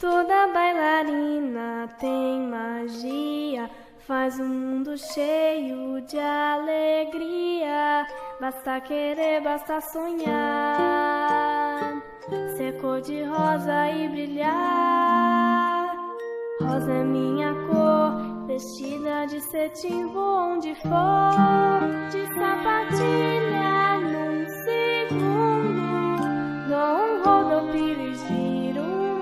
Toda bailarina tem magia, faz um mundo cheio de alegria. Basta querer, basta sonhar, ser cor de rosa e brilhar. Rosa é minha cor, vestida de cetim, vou onde for, de sapatilha num segundo, dou um rodopio e giro o mundo.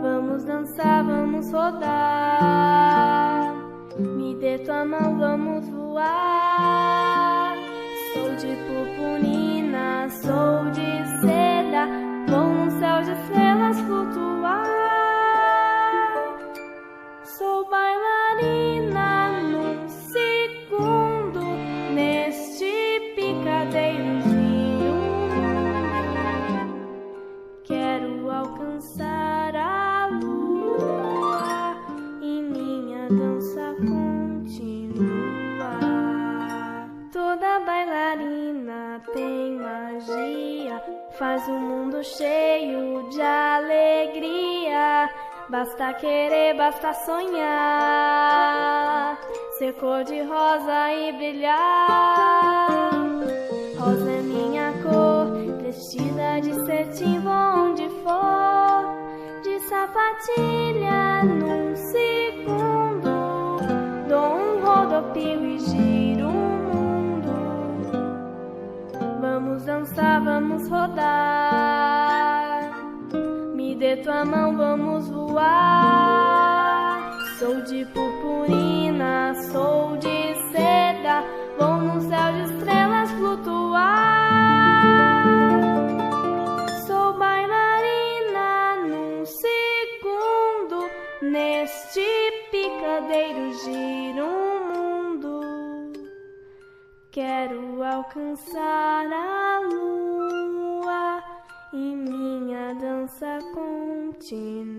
Vamos dançar, vamos rodar, me dê tua mão, vamos voar. Sou de purpurina, sou de seda, vou no céu de estrelas flutuar. Sou bailarina num segundo, neste picadeiro de um mundo. Quero alcançar a lua e minha dança continuar. Toda bailarina tem magia, faz um mundo cheio de alegria. Basta querer, basta sonhar, ser cor de rosa e brilhar. Rosa é minha cor, vestida de cetim, vou onde for, de sapatilha num segundo, dou um rodopio e giro o mundo. Vamos dançar, vamos rodar, me dê tua mão, vamos voar. Sou de purpurina, sou de seda, vou no céu de estrelas flutuar. Sou bailarina num segundo, neste picadeiro giro o mundo. Quero alcançar a lua e minha dança continua.